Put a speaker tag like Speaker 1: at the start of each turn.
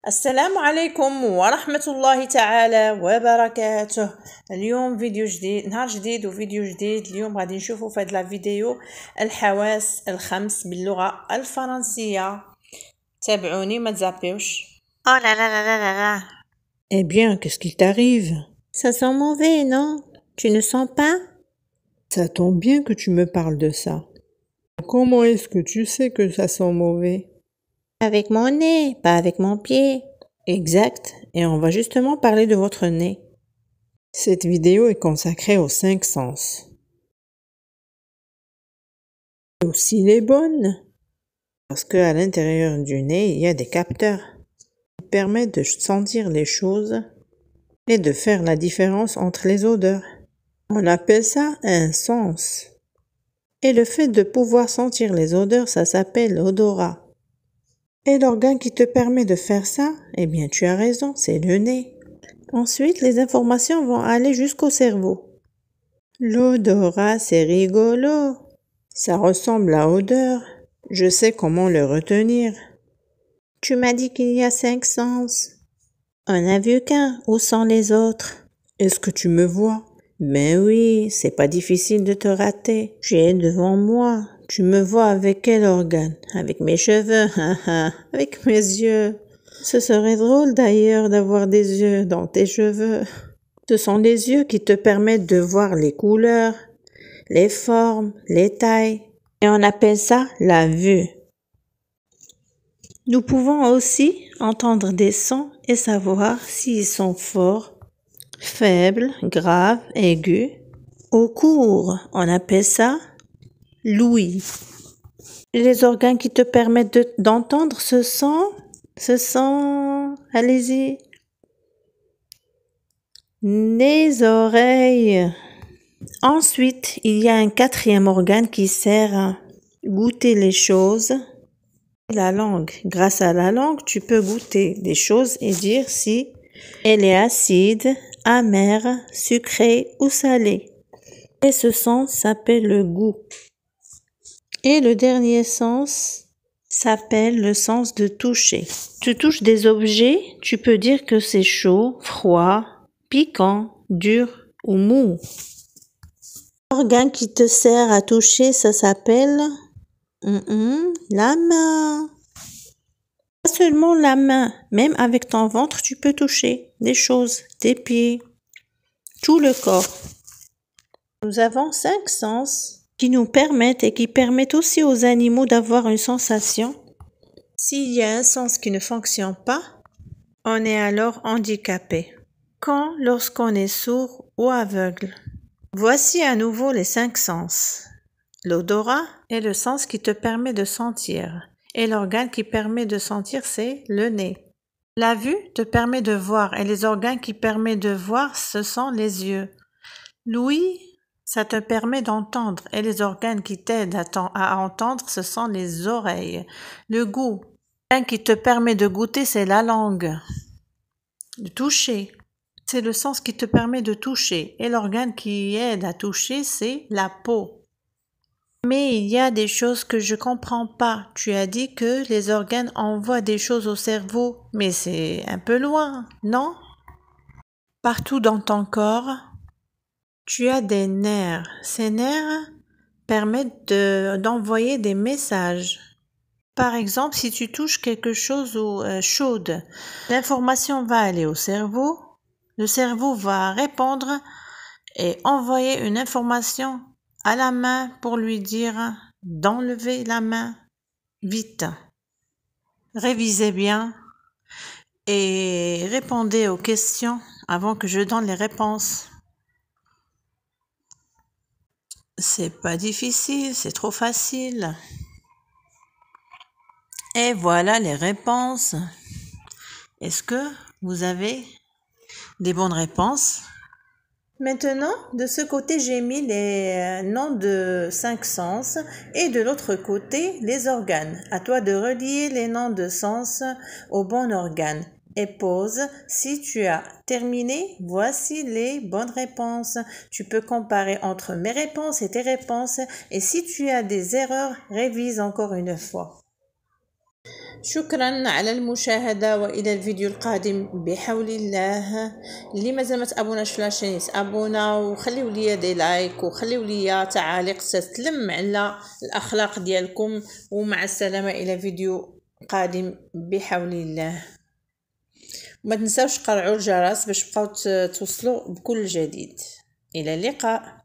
Speaker 1: السلام عليكم ورحمة الله تعالى وبركاته. اليوم فيديو جديد، نهار جديد وفيديو جديد. اليوم غادي نشوفوا في هذا الفيديو الحواس الخمس باللغة الفرنسية. تابعوني ما تزابيوش.
Speaker 2: Oh là là là là là là.
Speaker 1: Eh bien, qu'est-ce qui t'arrive?
Speaker 2: Ça sent mauvais, non? Tu ne sens pas?
Speaker 1: Ça tombe bien que tu me parles de ça. Comment est-ce que tu sais que ça sent mauvais?
Speaker 2: Avec mon nez, pas avec mon pied.
Speaker 1: Exact, et on va justement parler de votre nez. Cette vidéo est consacrée aux 5 sens. Et aussi les bonnes, parce qu'à l'intérieur du nez, il y a des capteurs qui permettent de sentir les choses et de faire la différence entre les odeurs. On appelle ça un sens. Et le fait de pouvoir sentir les odeurs, ça s'appelle l'odorat. Et l'organe qui te permet de faire ça, eh bien tu as raison, c'est le nez. Ensuite, les informations vont aller jusqu'au cerveau. L'odorat, c'est rigolo. Ça ressemble à odeur. Je sais comment le retenir.
Speaker 2: Tu m'as dit qu'il y a 5 sens. On n'a vu qu'un. Où sont les autres?
Speaker 1: Est-ce que tu me vois?
Speaker 2: Ben oui, c'est pas difficile de te rater. Tu es devant moi.
Speaker 1: Tu me vois avec quel organe?
Speaker 2: Avec mes cheveux,
Speaker 1: avec mes yeux. Ce serait drôle d'ailleurs d'avoir des yeux dans tes cheveux. Ce sont les yeux qui te permettent de voir les couleurs, les formes, les tailles.
Speaker 2: Et on appelle ça la vue.
Speaker 1: Nous pouvons aussi entendre des sons et savoir s'ils sont forts, faibles, graves, aigus ou courts. On appelle ça l'ouïe. Les organes qui te permettent d'entendre ce son, allez-y. Les oreilles. Ensuite, il y a un 4e organe qui sert à goûter les choses. La langue. Grâce à la langue, tu peux goûter des choses et dire si elle est acide, amère, sucrée ou salée. Et ce sens s'appelle le goût. Et le dernier sens s'appelle le sens de toucher. Tu touches des objets, tu peux dire que c'est chaud, froid, piquant, dur ou mou.
Speaker 2: L'organe qui te sert à toucher, ça s'appelle la main.
Speaker 1: Pas seulement la main, même avec ton ventre, tu peux toucher des choses, tes pieds, tout le corps. Nous avons 5 sens qui nous permettent et qui permettent aussi aux animaux d'avoir une sensation. S'il y a un sens qui ne fonctionne pas, on est alors handicapé. Lorsqu'on est sourd ou aveugle. Voici à nouveau les 5 sens. L'odorat est le sens qui te permet de sentir. Et l'organe qui permet de sentir, c'est le nez. La vue te permet de voir et les organes qui permettent de voir, ce sont les yeux. L'ouïe, ça te permet d'entendre et les organes qui t'aident à entendre, ce sont les oreilles. Le goût, l'organe qui te permet de goûter, c'est la langue. De toucher, c'est le sens qui te permet de toucher et l'organe qui aide à toucher, c'est la peau. Mais il y a des choses que je comprends pas. Tu as dit que les organes envoient des choses au cerveau, mais c'est un peu loin, non? Partout dans ton corps, tu as des nerfs. Ces nerfs permettent d'envoyer des messages. Par exemple, si tu touches quelque chose chaude, l'information va aller au cerveau. Le cerveau va répondre et envoyer une information à la main pour lui dire d'enlever la main vite. Révisez bien et répondez aux questions avant que je donne les réponses. C'est pas difficile, c'est trop facile. Et voilà les réponses. Est-ce que vous avez des bonnes réponses? Maintenant, de ce côté, j'ai mis les noms de 5 sens et de l'autre côté, les organes. À toi de relier les noms de sens au bon organe. Et pause. Si tu as terminé, voici les bonnes réponses. Tu peux comparer entre mes réponses et tes réponses. Et si tu as des erreurs, révise encore une fois. شكرا على المشاهدة، والى الفيديو القادم بحول الله. اللي مازال ما تابوناش لاشين يتابونا، وخليو ليا دي لايك، وخليو ليا تعاليق تتلم على الاخلاق ديالكم. ومع السلامة الى فيديو قادم بحول الله. ما تنساوش قرعوا الجرس باش تبقاو توصلوا بكل جديد. الى اللقاء.